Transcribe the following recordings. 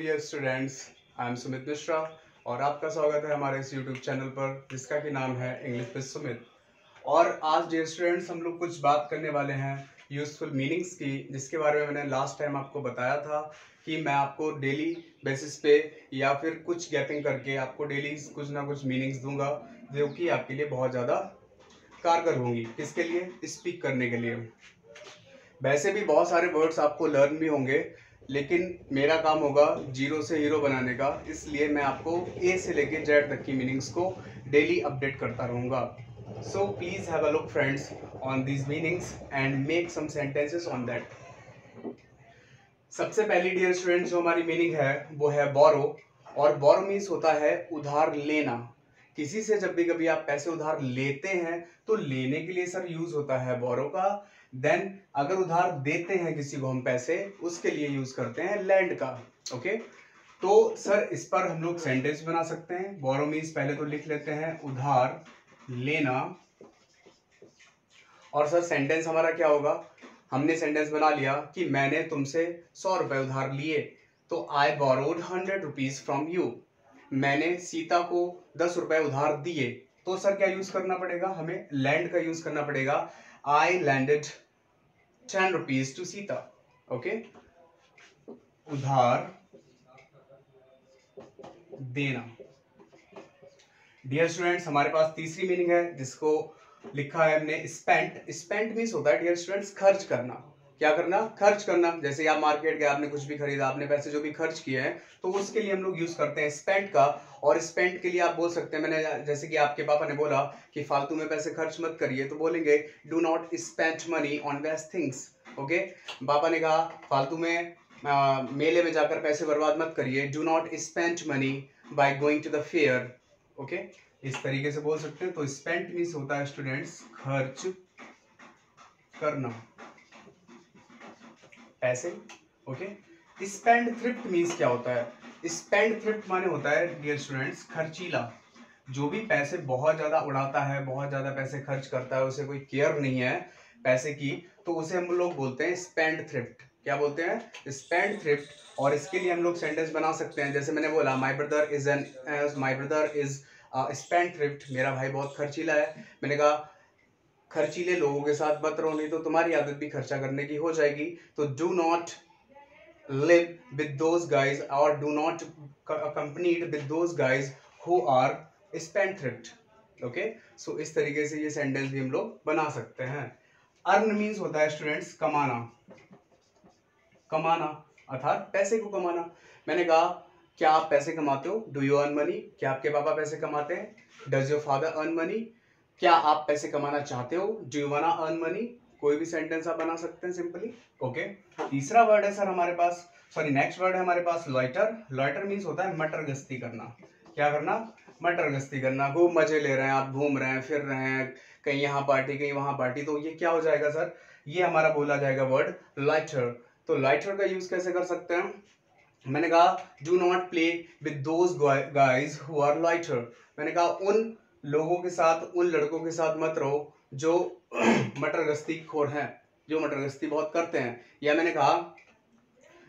Dear students, I am Sumit Mishra और आपका स्वागत है हमारे इस यूट्यूब चैनल पर जिसका कि नाम है इंग्लिश विद सुमित। और आज डियर स्टूडेंट्स हम लोग कुछ बात करने वाले हैं यूजफुल मीनिंग्स की, जिसके बारे में मैंने लास्ट टाइम आपको बताया था कि मैं आपको डेली बेसिस पे या फिर कुछ गैपिंग करके आपको डेली कुछ ना कुछ मीनिंग्स दूंगा जो कि आपके लिए बहुत ज़्यादा कारगर होंगी। किसके लिए? स्पीक करने के लिए। वैसे भी बहुत सारे वर्ड्स आपको लर्न भी होंगे, लेकिन मेरा काम होगा जीरो से हीरो बनाने का, इसलिए मैं आपको ए से लेके जेड तक की मीनिंग्स को डेली अपडेट करता रहूँगा। So please have a look friends on these meanings and make some sentences on that. सबसे पहली डियर स्टूडेंट्स जो हमारी मीनिंग है वो है बोरो, और बोरो मीन्स होता है उधार लेना। किसी से जब भी कभी आप पैसे उधार लेते हैं तो लेने के लिए सर यूज होता है बोरो का। देन अगर उधार देते हैं किसी को हम पैसे, उसके लिए यूज करते हैं लैंड का। ओके, तो सर इस पर हम लोग सेंटेंस बना सकते हैं। बोरो मीन्स पहले तो लिख लेते हैं उधार लेना, और सर सेंटेंस हमारा क्या होगा? हमने सेंटेंस बना लिया कि मैंने तुमसे 100 रुपए उधार लिए, तो I borrowed 100 rupees from you. मैंने सीता को 10 रुपए उधार दिए, तो सर क्या यूज करना पड़ेगा? हमें लैंड का यूज करना पड़ेगा। I landed 10 rupees to Sita. Okay, उधार देना। डियर स्टूडेंट्स हमारे पास तीसरी मीनिंग है जिसको लिखा है हमने स्पेंट। स्पेंट मीन्स होता है डियर स्टूडेंट्स खर्च करना। क्या करना? खर्च करना। जैसे आप मार्केट गए, आपने कुछ भी खरीदा, आपने पैसे जो भी खर्च किए हैं, तो उसके लिए हम लोग यूज करते हैं स्पेंट का। और स्पेंट के लिए आप बोल सकते हैं, मैंने जैसे कि आपके पापा ने बोला कि फालतू में पैसे खर्च मत करिए, तो बोलेंगे do not spend money on waste things. Okay, पापा ने कहा फालतू में मेले में जाकर पैसे बर्बाद मत करिए, do not spend money by going to the fair. Okay, इस तरीके से बोल सकते हैं। तो स्पेंट मीन्स होता है स्टूडेंट्स खर्च करना, पैसे। ओके, स्पेंड थ्रिफ्ट मीन्स क्या होता है? स्पेंड थ्रिफ्ट माने होता है डियर स्टूडेंट्स खर्चीला। जो भी पैसे बहुत ज्यादा उड़ाता है, बहुत ज्यादा पैसे खर्च करता है, उसे कोई केयर नहीं है पैसे की, तो उसे हम लोग बोलते हैं स्पेंड थ्रिफ्ट। क्या बोलते हैं? Spend thrift. और इसके लिए हम लोग सेंटेंस बना सकते हैं, जैसे मैंने बोला my brother is spend thrift. मेरा भाई बहुत खर्चीला है। मैंने कहा खर्चीले लोगों के साथ मत रहो, नहीं तो तुम्हारी आदत भी खर्चा करने की हो जाएगी। तो do not live with those guys और do not accompanied with those guys who are spend thrift. Okay, so इस तरीके से ये सेंटेंस भी हम लोग बना सकते हैं। अर्न मीन्स होता है स्टूडेंट्स कमाना। कमाना अर्थात पैसे को कमाना। मैंने कहा क्या आप पैसे कमाते हो? Do you earn money? क्या आपके पापा पैसे कमाते हैं? Does your father earn money? क्या आप पैसे कमाना चाहते हो? Do you wanna earn money? कोई भी सेंटेंस आप बना सकते हैं सिंपली। ओके, तीसरा वर्ड है सर हमारे पास, सॉरी नेक्स्ट वर्ड है हमारे पास लॉइटर। लॉइटर मीन्स होता है मटर गश्ती करना। क्या करना? मटर गश्ती करना। खूब मजे ले रहे हैं आप, घूम रहे हैं, फिर रहे हैं, कहीं यहाँ पार्टी कहीं वहां पार्टी, तो ये क्या हो जाएगा सर? ये हमारा बोला जाएगा वर्ड लॉइटर। तो लाइटर का यूज कैसे कर सकते हैं? मैंने कहा do not play with those guys who are loiter. मैंने कहा उन लोगों के साथ, उन लड़कों के साथ मत रहो जो मटर गश्ती खोर हैं, जो मटर गश्ती बहुत करते हैं। या मैंने कहा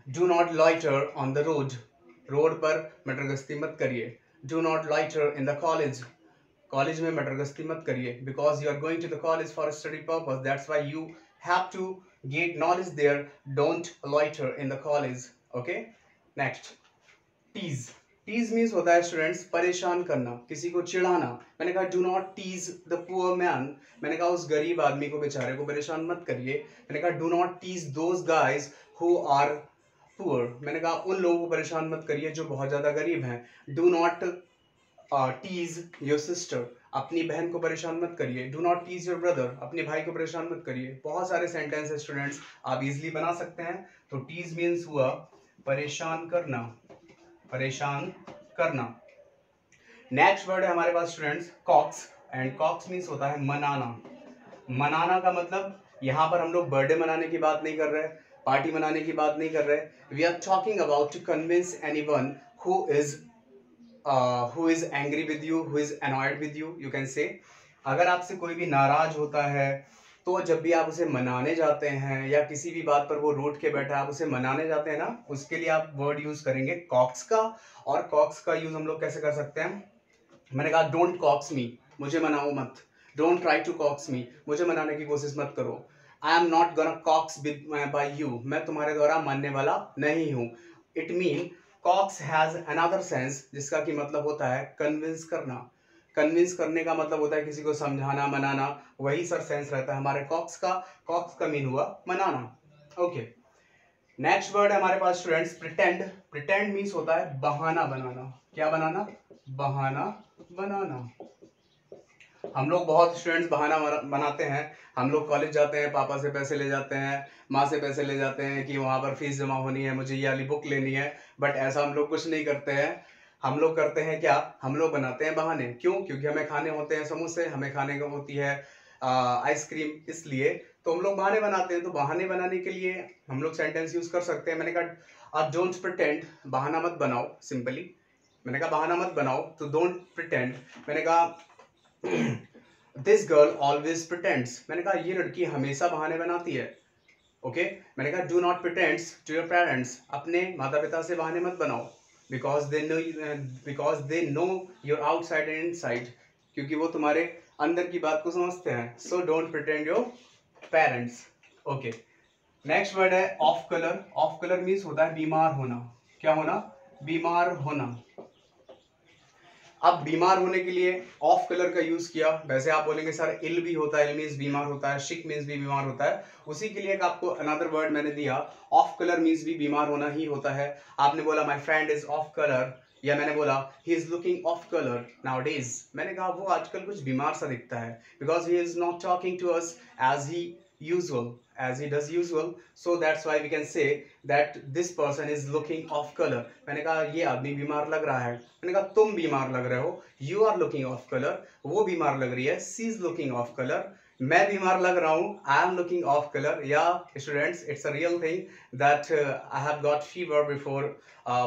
do not loiter on the road. Road पर मटर गश्ती मत करिए। Do not loiter in the college. College में मटर गश्ती मत करिए, because you are going to the college for study purpose, that's why you have to get knowledge there, don't loiter in the college. Okay, next tease. Tease means होता है students परेशान करना, किसी को चिढ़ाना। मैंने कहा do not tease the poor man. मैंने कहा उस गरीब आदमी को, बेचारे को परेशान मत करिए। मैंने कहा do not tease those guys who are poor. मैंने कहा उन लोगों को परेशान मत करिए जो बहुत ज्यादा गरीब हैं। Do not tease your sister. अपनी बहन को परेशान मत करिए। Do not tease your brother. अपने भाई को परेशान मत करिए। बहुत सारे सेंटेंस है स्टूडेंट्स, आप इजिली बना सकते हैं। तो टीज मीन्स हुआ परेशान करना, परेशान करना। नेक्स्ट वर्ड है हमारे पास students coax, and coax means होता है मनाना। मनाना का मतलब यहाँ पर हम लोग बर्थडे मनाने की बात नहीं कर रहे, पार्टी मनाने की बात नहीं कर रहे। We are talking about to convince anyone who is angry with you, who is annoyed with you, you can say। अगर आपसे कोई भी नाराज होता है तो जब भी आप उसे मनाने जाते हैं या किसी भी बात पर वो रूठ के बैठा आप उसे मनाने जाते हैं ना, उसके लिए आप वर्ड यूज करेंगे कॉक्स का। और कॉक्स का यूज हम लोग कैसे कर सकते हैं, मैंने कहा डोंट कॉक्स मी, मुझे मनाओ मत। Don't try to coax me, मुझे मनाने की कोशिश मत करो। I am not gonna coax by you, मैं तुम्हारे द्वारा मानने वाला नहीं हूँ। It mean coax has another sense, जिसका कि मतलब होता है कन्विंस करना। कन्विंस करने का मतलब होता है किसी को समझाना, मनाना, वही सर सेंस रहता है हमारे कॉक्स का। कॉक्स का मीन हुआ मनाना। ओके, नेक्स्ट वर्ड है हमारे पास स्टूडेंट्स प्रिटेंड। प्रिटेंड मीन्स होता है बहाना बनाना। क्या बनाना, बहाना बनाना। हम लोग बहुत स्टूडेंट्स बहाना बनाते हैं। हम लोग कॉलेज जाते हैं, पापा से पैसे ले जाते हैं, माँ से पैसे ले जाते हैं कि वहाँ पर फीस जमा होनी है, मुझे ये वाली बुक लेनी है। बट ऐसा हम लोग कुछ नहीं करते हैं। हम लोग करते हैं क्या, हम लोग बनाते हैं बहाने। क्यों, क्योंकि हमें खाने होते हैं समोसे, हमें खाने को होती है आइसक्रीम, इसलिए तो हम लोग बहाने बनाते हैं। तो बहाने बनाने के लिए हम लोग सेंटेंस यूज कर सकते हैं। मैंने कहा आप डोंट प्रिटेंड, बहाना मत बनाओ। सिंपली मैंने कहा बहाना मत बनाओ, तो डोंट प्रिटेंड। मैंने कहा दिस गर्ल ऑलवेज प्रिटेंड्स, मैंने कहा ये लड़की हमेशा बहाने बनाती है। ओके, मैंने कहा do not pretends to your parents, अपने माता पिता से बहाने मत बनाओ। Because they know your outside and inside, क्योंकि वो तुम्हारे अंदर की बात को समझते हैं। So don't pretend your parents. Okay, next word है off colour. Off colour means होता है बीमार होना। क्या होना, बीमार होना। अब बीमार होने के लिए ऑफ कलर का यूज किया। वैसे आप बोलेंगे सर इल भी होता है, इल मीन्स बीमार होता है, शिक मीन्स भी बीमार होता है। उसी के लिए एक आपको अनदर वर्ड मैंने दिया, ऑफ कलर मीन्स भी बीमार होना ही होता है। आपने बोला my friend is off colour, या मैंने बोला he is looking off colour nowadays, मैंने कहा वो आजकल कुछ बीमार सा दिखता है। Because he is not talking to us as he usual, as he does usual, so that's why we can say that this person is looking off color। मैंने कहा ये आदमी बीमार लग रहा है। मैंने कहा तुम बीमार लग रहे हो, you are looking off color, वो बीमार लग रही है, she is looking off color, मैं बीमार लग रहा हूँ, I am looking off color। Yeah students, it's a real thing that I have got fever before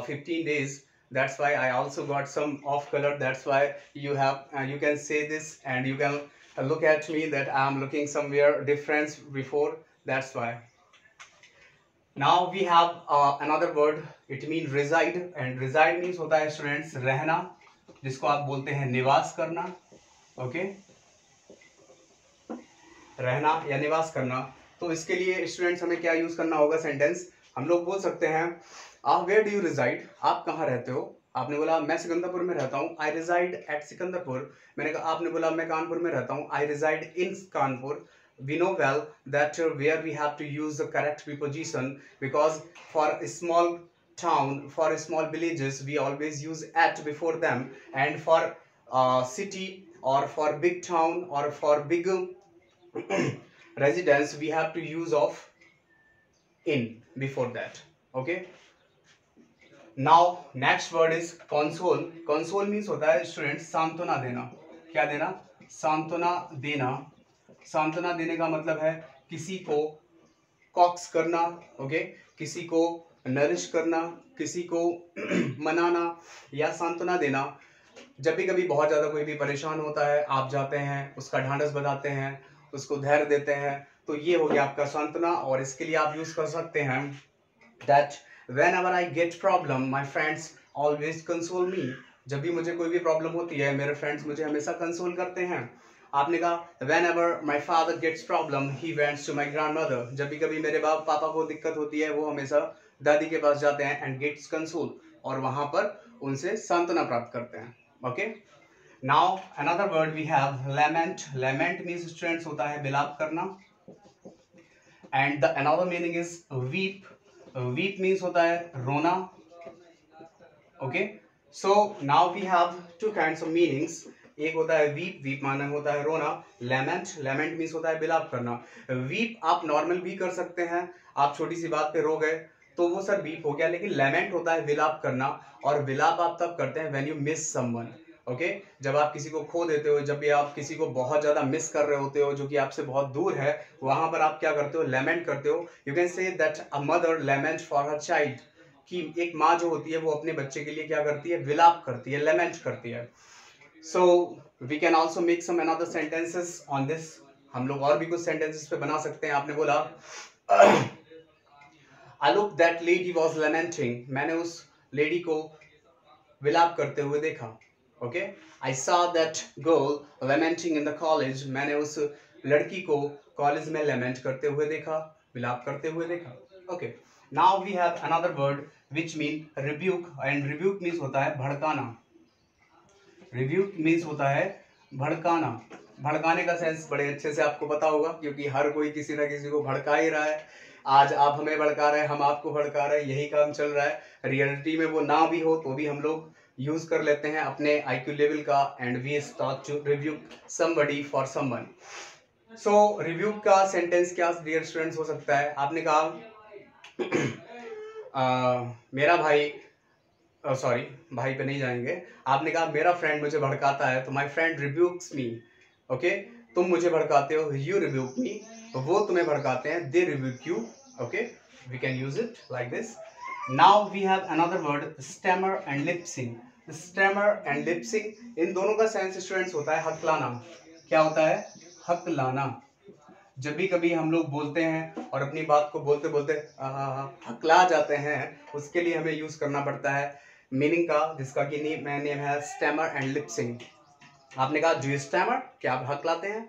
15 days, that's why I also got some off color, that's why you have you can say this and you can look at me that I am looking somewhere different before, that's why। Now we have another word, it means reside, and reside means होता है students रहना, जिसको आप बोलते हैं निवास करना। Okay, रहना या निवास करना। तो इसके लिए स्टूडेंट्स हमें क्या यूज करना होगा सेंटेंस, हम लोग बोल सकते हैं वेयर डू यू रिजाइड, आप कहाँ रहते हो। आपने बोला मैं सिकंदरपुर में रहता हूँ, आई रिजाइड एट सिकंदरपुर। मैंने कहा आपने बोला मैं कानपुर में रहता हूँ, I reside in Kanpur. We know well that where we have to use the correct preposition, because for a small town, for a small villages, we always use at before them, and for city or for big town or for big residence, we have to use of in before that। Okay, now next word is console। console means होता है students सांत्वना देना। क्या देना, सांत्वना देना। सांत्वना देने का मतलब है किसी को कॉक्स करना। ओके, किसी को नरिश करना, किसी को मनाना या सांत्वना देना। जब भी कभी बहुत ज्यादा कोई भी परेशान होता है, आप जाते हैं, उसका ढांढस बंधाते हैं, उसको धैर्य देते हैं, तो ये हो गया आपका सांत्वना। और इसके लिए आप यूज कर सकते हैं that whenever I get problem, my friends always console me। जब भी मुझे कोई भी प्रॉब्लम होती है, मेरे फ्रेंड्स मुझे हमेशा कंसोल करते हैं। आपने कहा whenever my father gets problem, he went to my grandmother। जब भी कभी मेरे पापा को दिक्कत होती है, वो हमेशा दादी के पास जाते हैं and gets console, और वहां पर उनसे सांत्वना प्राप्त करते हैं। Okay, now another word we have lament। lament means students होता है विलाप करना, and the another meaning is weep। weep means होता है रोना। Okay, so now we have two kinds of meanings। एक होता है weep, weep माना होता है रोना। lament, lament means होता है विलाप करना। weep आप नॉर्मल भी कर सकते हैं, आप छोटी सी बात पे रो गए तो वो सर weep हो गया, लेकिन lament होता है विलाप करना, और विलाप आप तब करते हैं when you miss someone। Okay, जब आप किसी को खो देते हो, जब भी आप किसी को बहुत ज्यादा मिस कर रहे होते हो, जो कि आपसे बहुत दूर है, वहां पर आप क्या करते हो, लेमेंट करते हो। You can say that a mother lament for her child, कि एक माँ जो होती है वो अपने बच्चे के लिए क्या करती है, विलाप करती है, लेमेंट करती है। So we can also make some another sentences on this. हम लोग और भी कुछ सेंटेंसेस पे बना सकते हैं। आपने बोला I looked that lady was lamenting, मैंने उस लेडी को विलाप करते हुए देखा। Okay, I saw that girl lamenting in the college, मैंने उस लड़की को कॉलेज में lament करते हुए देखा, विलाप करते हुए देखा। Okay, now we have another word which mean rebuke, and rebuke means होता है भड़काना। रिव्यूक मीन्स होता है भड़काना। भड़काने का सेंस बड़े अच्छे से आपको पता होगा, क्योंकि हर कोई किसी ना किसी को भड़का ही रहा है। आज आप हमें भड़का रहे हैं, हम आपको भड़का रहे हैं, यही काम चल रहा है। रियलिटी में वो ना भी हो तो भी हम लोग यूज कर लेते हैं अपने IQ लेवल का, and we start to rebuke somebody for someone. So rebuke का सेंटेंस क्या डियर स्टूडेंट्स हो सकता है? आपने कहा मेरा भाई, सॉरी भाई पे नहीं जाएंगे। आपने कहा मेरा फ्रेंड मुझे भड़काता है, तो माई फ्रेंड रिब्यूक्स मी। ओके, तुम मुझे भड़काते हो, यू रिब्यूक मी। वो तुम्हें भड़काते हैं, they rebuke you. Okay, we can use it like this. Now we have another word stammer and lisping. Stammer and lisping, इन दोनों का सेंस स्टूडेंट्स होता है हकलाना। क्या होता है? हकलाना। जब भी कभी हम लोग बोलते हैं और अपनी बात को बोलते बोलते हकला जाते हैं, उसके लिए हमें यूज करना पड़ता है मीनिंग का, जिसका कि नेम है स्टैमर एंड लिपसिंग। आपने कहा डू यू स्टैमर, क्या आप हकलाते हैं?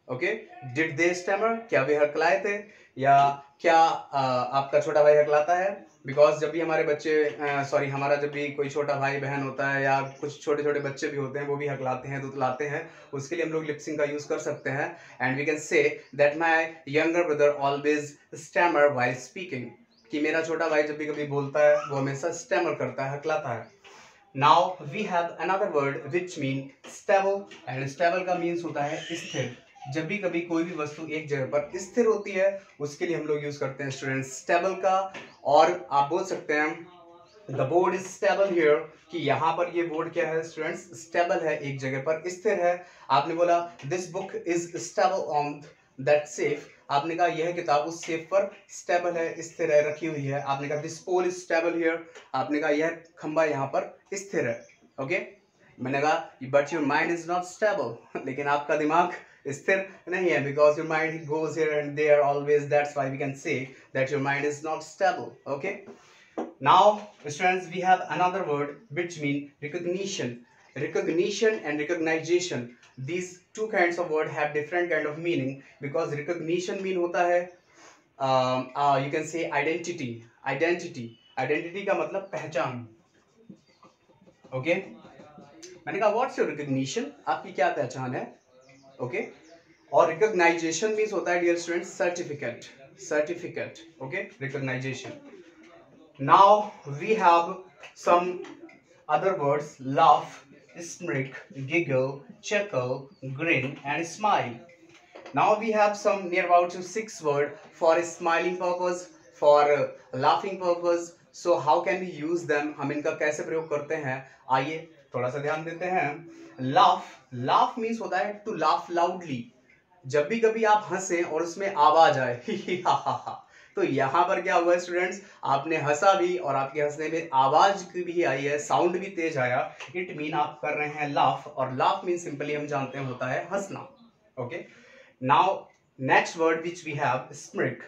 ओके, डिड दे स्टैमर, क्या वे हकलाए थे? या क्या आपका छोटा भाई हकलाता है? बिकॉज जब भी हमारे बच्चे सॉरी हमारा जब भी कोई छोटा भाई बहन होता है या कुछ छोटे छोटे बच्चे भी होते हैं, वो भी हकलाते हैं, दुतलाते हैं, उसके लिए हम लोग लिपसिंग का यूज कर सकते हैं। And we can say that my younger brother always stammer while speaking, कि मेरा छोटा भाई जब भी कभी बोलता है वो हमेशा स्टैमर करता है, हकलाता है। Now we have another word which mean stable, and stable का मीन्स होता है स्थिर। जब भी कभी कोई भी वस्तु एक जगह पर स्थिर होती है, उसके लिए हम लोग यूज करते हैं स्टूडेंट्स स्टेबल का। और आप बोल सकते हैं the board is stable here, कि यहाँ पर ये बोर्ड क्या है स्टूडेंट्स? स्टेबल है, एक जगह पर स्थिर है। आपने बोला this book is stable on that safe, आपने कहा यह किताब उस सेफ पर स्टेबल है, स्थिर है, रखी हुई है। आपने कहा this pole is stable here, आपने कहा यह खंबा यहाँ पर स्थिर है। ओके, मैंने कहा but your mind is not stable, लेकिन आपका दिमाग स्थिर नहीं है, because your mind goes here and there always, that's why we can say that your mind is not stable. Okay, now students we have another word which mean recognition. Recognition and recognition, these two kinds of word have different kind of meaning, because recognition mean होता है you can say identity. Identity का मतलब पहचान। Okay, मैंने कहा what's your recognition, आपकी क्या पहचान है? ओके, और रिकग्नाइजेशन मीन्स होता है dear students certificate. Okay, recognization. Now we have some other words: laugh, smirk, giggle, chuckle, grin, and smile. Now we have some near about 6 words for smiling purpose, for laughing purpose. So how can we use them? हम इनका कैसे प्रयोग करते हैं? आइए थोड़ा सा ध्यान देते हैं। Laugh means होता है to laugh loudly। जब भी कभी आप हंसें और उसमें आवाज आए ही ही हा हा हा, तो यहाँ पर क्या हुआ स्टूडेंट्स? आपने हंसा भी और आपके हंसने में आवाज भी आई है, साउंड भी तेज आया। इट मीन आप कर रहे हैं लाफ, और लाफ मीन सिंपली हम जानते हैं होता है हंसना। Okay, now next word which we have smirk.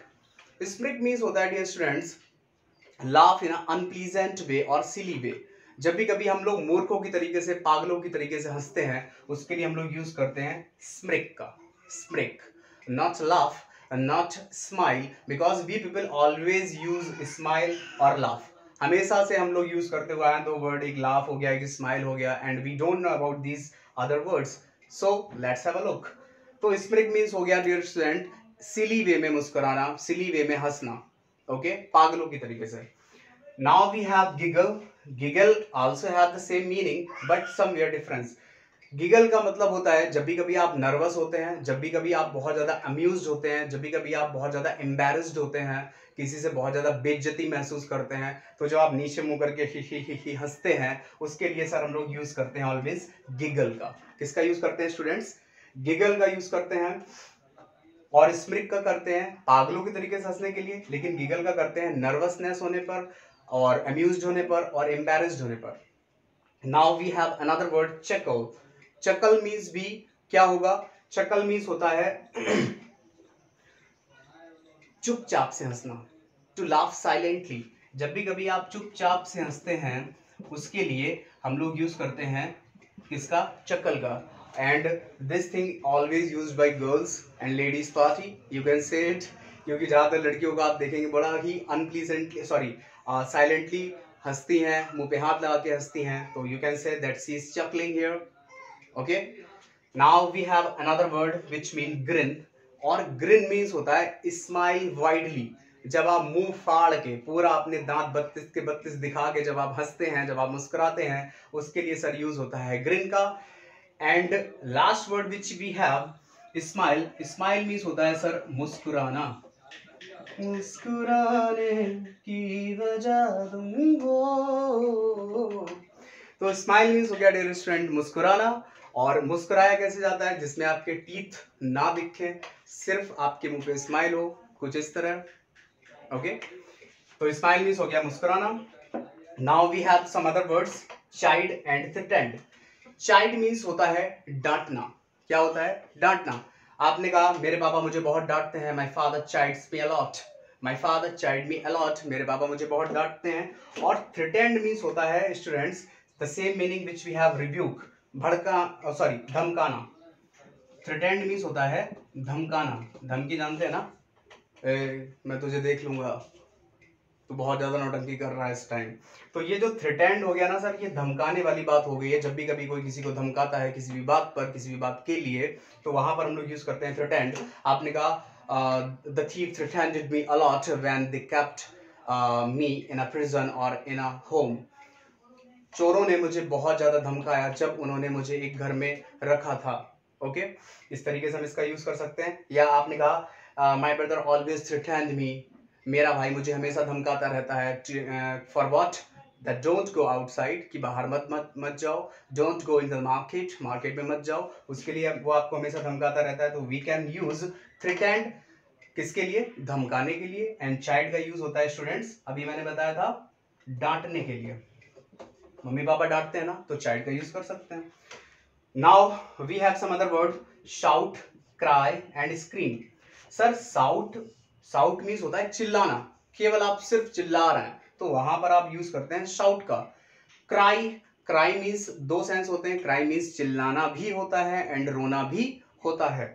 Smirk means होता है dear students laugh in unpleasant way और सिली वे। जब भी कभी हम लोग मूर्खों की तरीके से, पागलों की तरीके से हंसते हैं, उसके लिए हम लोग यूज करते हैं स्मिर्क का। Smirk, not laugh, not smile, because we people always use smile और laugh। हमेशा से हम लोग यूज करते हुए आए दो वर्ड, एक laugh हो गया, एक smile हो गया, and we don't know about these other words, so let's have a look। तो स्मिर्क मीन्स हो गया डियर स्टूडेंट सिली वे में मुस्कुराना, सिली वे में हंसना। ओके, पागलों की तरीके से। Now we have giggle. Giggle also have the same meaning but somewhere difference। Giggle का मतलब होता है जब भी कभी आप नर्वस होते हैं, जब भी कभी आप बहुत ज्यादा अम्यूज्ड होते हैं, जब भी कभी आप बहुत ज्यादा एम्बैरेस्ड होते हैं, किसी से बहुत ज्यादा बेइज्जती महसूस करते हैं, तो जब आप नीचे मुंह करके ही हंसते हैं, उसके लिए सर हम लोग यूज करते हैं ऑलवेज गिगल का। किसका यूज करते हैं स्टूडेंट्स? गिगल का यूज करते हैं। और स्मिर्क का करते हैं पागलों के तरीके से हंसने के लिए, लेकिन गिगल का करते हैं नर्वसनेस होने पर और अम्यूज्ड होने पर और एम्बैरेस्ड होने पर। Now we have another word chuckle. Chuckle means भी क्या होगा? चक्कल मीन्स होता है चुपचाप से हंसना, टू लाफ साइलेंटली। जब भी कभी आप चुपचाप से हंसते हैं उसके लिए हम लोग यूज करते हैं किसका, चक्कल का। And this thing always used by girls and ladies party, you can से इट, क्योंकि ज्यादातर लड़कियों को आप देखेंगे बड़ा ही अनप्लीजेंटली साइलेंटली हंसती हैं, मुंह पे हाथ लगा के हंसती हैं, तो you can say that she is chuckling here. Okay, now we have another word which mean grin, और ग्रिन मीन्स होता है स्माइल वाइडली। जब आप मुंह फाड़ के पूरा अपने दांत 32 के 32 दिखा के जब आप हंसते हैं, जब आप मुस्कुराते हैं, उसके लिए सर यूज होता है ग्रिन का। And last word which we have smile, smile means होता है सर मुस्कुराना, मुस्कुराने की वजह तुम हो। तो स्माइल मीन्स हो गया डियर स्टूडेंट मुस्कुराना, और मुस्कुराया कैसे जाता है, जिसमें आपके टीथ ना दिखे, सिर्फ आपके मुंह पे स्माइल हो, कुछ इस तरह। ओके, तो स्माइल मीन्स हो गया मुस्कुराना। Now we have some other words, chide and threatened. Chide means होता है डांटना। क्या होता है, डांटना। आपने कहा मेरे पापा मुझे बहुत डांटते हैं, my father chides me a lot, my father chide me a lot, मेरे पापा मुझे बहुत डांटते हैं। और थ्रेटन्ड मीन्स होता है students the same meaning which we have rebuke, भड़का सॉरी धमकाना। थ्रेटन्ड मीन्स होता है धमकाना, धमकी जानते हैं ना, मैं तुझे देख लूंगा, तो बहुत ज्यादा नौटंकी कर रहा है इस टाइम। तो ये जो थ्रेटेंड हो गया ना सर, ये धमकाने वाली बात हो गई है। जब भी कभी कोई किसी को धमकाता है किसी भी बात पर, किसी भी बात के लिए, तो वहां पर हम लोग यूज करते हैं थ्रेटेंड। आपने कहा the thief threatened me a lot when they kept me in a prison और इन अ होम। चोरों ने मुझे बहुत ज्यादा धमकाया जब उन्होंने मुझे एक घर में रखा था। ओके, इस तरीके से हम इसका यूज कर सकते हैं। या आपने कहा माय ब्रदर ऑलवेज थ्रेटेंड मी, मेरा भाई मुझे हमेशा धमकाता रहता है। For what, that don't go outside, कि बाहर मत जाओ, don't go in the market, market में मत जाओ, उसके लिए वो आपको हमेशा धमकाता रहता है। तो वी कैन यूज थ्रेटेंड किसके लिए, धमकाने के लिए। एंड चाइल्ड का यूज होता है स्टूडेंट्स, अभी मैंने बताया था, डांटने के लिए। मम्मी पापा डांटते हैं ना, तो चाइल्ड का यूज कर सकते हैं। Now we have some other word, shout, cry and scream. Sir shout means होता है चिल्लाना, केवल आप सिर्फ चिल्ला रहे हैं, तो वहां पर आप यूज करते हैं शाउट का। क्राई मीन्स दो सेंस होते हैं, क्राई मीन्स चिल्लाना भी होता है एंड रोना भी होता है।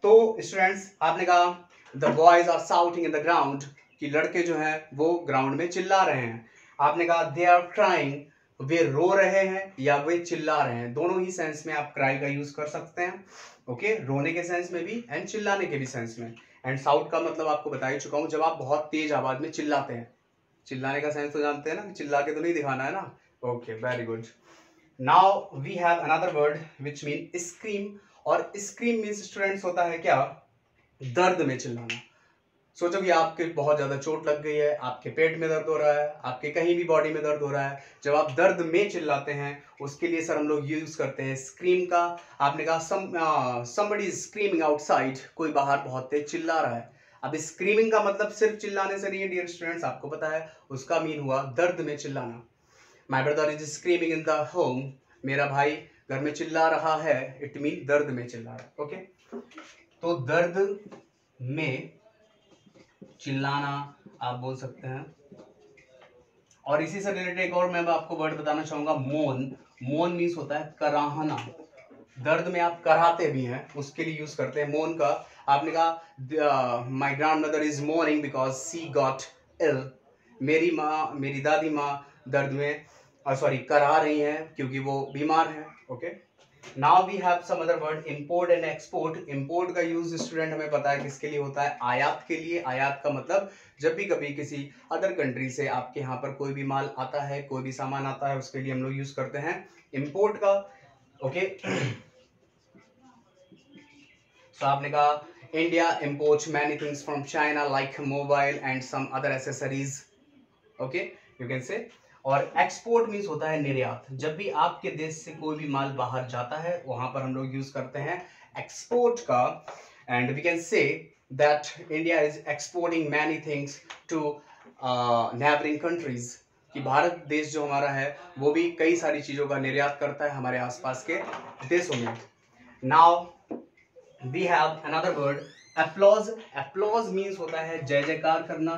तो स्टूडेंट्स आपने कहा the boys are shouting in the ground, कि लड़के जो हैं वो ग्राउंड में चिल्ला रहे हैं। आपने कहा दे आर क्राइंग, वे रो रहे हैं या वे चिल्ला रहे हैं, दोनों ही सेंस में आप क्राई का यूज कर सकते हैं। ओके, रोने के सेंस में भी एंड चिल्लाने के भी सेंस में। एंड साउट का मतलब आपको बता ही चुका हूं, जब आप बहुत तेज आवाज में चिल्लाते हैं। चिल्लाने का सेंस तो जानते हैं ना, चिल्ला के तो नहीं दिखाना है ना। Okay, very good. Now we have another word which mean scream, और स्क्रीम मीन्स स्टूडेंट्स होता है क्या, दर्द में चिल्लाना। सोचो कि आपके बहुत ज्यादा चोट लग गई है, आपके पेट में दर्द हो रहा है, आपके कहीं भी बॉडी में दर्द हो रहा है, जब आप दर्द में चिल्लाते हैं उसके लिए सर हम लोग यूज करते हैं स्क्रीम का। आपने कहा somebody is screaming outside, कोई बाहर बहुत तेज चिल्ला रहा है। अब स्क्रीमिंग का मतलब सिर्फ चिल्लाने से नहीं है डियर स्टूडेंट्स, आपको पता है उसका मीन हुआ दर्द में चिल्लाना। My brother is screaming in the home, मेरा भाई घर में चिल्ला रहा है, इट मीन दर्द में चिल्ला रहा है। ओके, तो दर्द में चिल्लाना आप बोल सकते हैं। और इसी से रिलेटेड एक और मैं आपको वर्ड बताना चाहूंगा, मोन। मोन मीन्स होता है कराहना, दर्द में आप कराहते भी हैं, उसके लिए यूज करते हैं मोन का। आपने कहा my grandmother is mourning because she got ill, मेरी दादी माँ दर्द में करा रही हैं क्योंकि वो बीमार हैं। Okay, now we have some other word, import and export. Import का यूज स्टूडेंट हमें पता है किसके लिए होता है, आयात के लिए। आयात का मतलब जब भी कभी किसी अदर कंट्री से आपके यहाँ पर कोई भी माल आता है, कोई भी सामान आता है, उसके लिए हम लोग यूज करते हैं इंपोर्ट का। ओके, तो आपने कहा India imports many things from China like mobile and some other accessories. Okay, you can say. और एक्सपोर्ट मीन्स होता है निर्यात, जब भी आपके देश से कोई भी माल बाहर जाता है वहां पर हम लोग यूज करते हैं एक्सपोर्ट का। And we can say that India is exporting many things to neighbouring countries, कि भारत देश जो हमारा है वो भी कई सारी चीजों का निर्यात करता है हमारे आसपास के देशों में। Now we have another word applause. applause means होता है जय जयकार करना,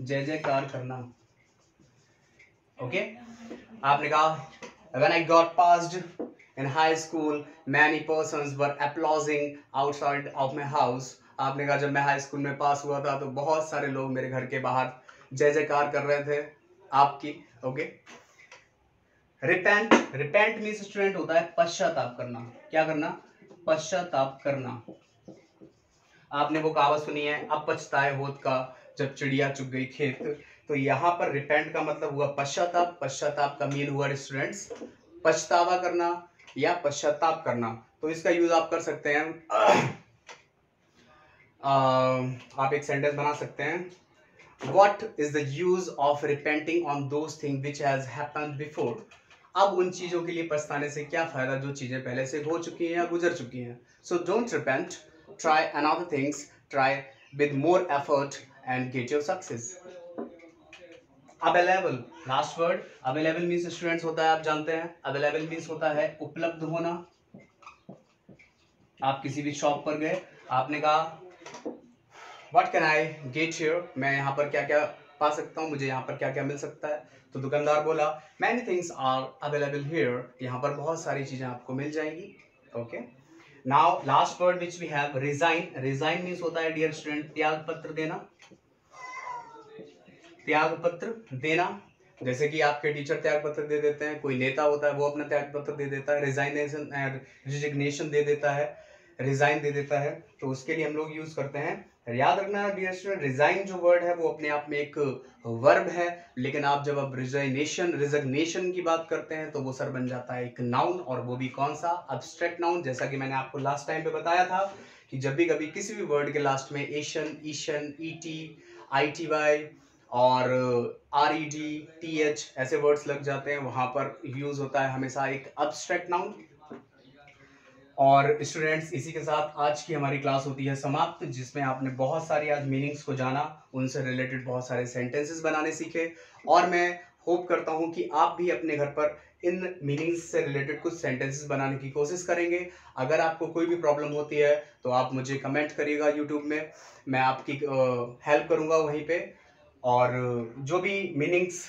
जय जयकार करना. ओके आपने कहा when I got passed in high school many persons were applauding outside of my house. आपने कहा जब मैं हाई स्कूल में पास हुआ था तो बहुत सारे लोग मेरे घर के बाहर जय जयकार कर रहे थे आपकी. Okay repent. Repent means student होता है पश्चाताप करना. क्या करना? पश्चाताप करना. आपने वो कहावत सुनी है अब पछताए होत का जब चिड़िया चुग गई खेत. तो यहाँ पर रिपेंट का मतलब हुआ पश्चाताप. पश्चाताप का मीन हुआ स्टूडेंट्स पछतावा करना या पश्चाताप करना. तो इसका यूज आप कर सकते हैं. आप एक सेंटेंस बना सकते हैं. What is the use of repenting on those things which has happened before? अब उन चीजों के लिए पछताने से क्या फायदा जो चीजें पहले से हो चुकी हैं या गुजर चुकी हैं. So don't repent. Try another things. Try with more effort and get your success. Available. Last word. Available means students होता है आप जानते हैं. Available means होता है उपलब्ध होना. आप किसी भी शॉप पर गए आपने कहा What can I get here? मैं यहाँ पर क्या क्या पा सकता हूँ, मुझे यहाँ पर क्या क्या मिल सकता है. तो दुकानदार बोला Many things are available here. यहाँ पर बहुत सारी चीजें आपको मिल जाएंगी. Okay now last word which we have resign. Resign means होता है डियर स्टूडेंट त्याग पत्र देना. त्याग पत्र देना. जैसे कि आपके टीचर त्याग पत्र दे देते हैं, कोई नेता होता है वो अपना त्याग पत्र दे देता है, रिजिग्नेशन दे देता है, रिजाइन दे देता है. तो उसके लिए हम लोग यूज करते हैं. याद रखना डियर स्टूडेंट रिजाइन जो वर्ड है वो अपने आप में एक वर्ब है, लेकिन आप जब अब रिजिग्नेशन की बात करते हैं तो वो सर बन जाता है एक नाउन. और वो भी कौन सा? Abstract noun. जैसा कि मैंने आपको लास्ट टाइम पे बताया था कि जब भी कभी किसी भी वर्ड के लास्ट में एशन, ईशन, ईटी, ITY और RED, TH ऐसे वर्ड्स लग जाते हैं, वहां पर यूज होता है हमेशा एक एब्स्ट्रैक्ट नाउन. और स्टूडेंट्स इसी के साथ आज की हमारी क्लास होती है समाप्त, जिसमें आपने बहुत सारी आज मीनिंग्स को जाना, उनसे रिलेटेड बहुत सारे सेंटेंसेस बनाने सीखे. और मैं होप करता हूं कि आप भी अपने घर पर इन मीनिंग्स से रिलेटेड कुछ सेंटेंसेस बनाने की कोशिश करेंगे. अगर आपको कोई भी प्रॉब्लम होती है तो आप मुझे कमेंट करिएगा यूट्यूब में, मैं आपकी हेल्प करूंगा वहीं पे. और जो भी मीनिंग्स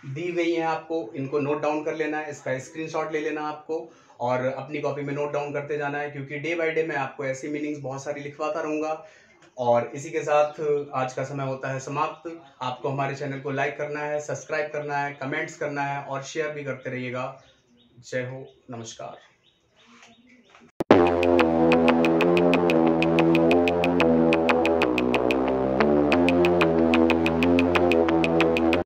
दी गई हैं आपको इनको नोट डाउन कर लेना है, इसका स्क्रीनशॉट ले लेना आपको और अपनी कॉपी में नोट डाउन करते जाना है, क्योंकि डे बाय डे मैं आपको ऐसी मीनिंग्स बहुत सारी लिखवाता रहूँगा. और इसी के साथ आज का समय होता है समाप्त. आपको हमारे चैनल को लाइक करना है, सब्सक्राइब करना है, कमेंट्स करना है और शेयर भी करते रहिएगा. जय हो, नमस्कार.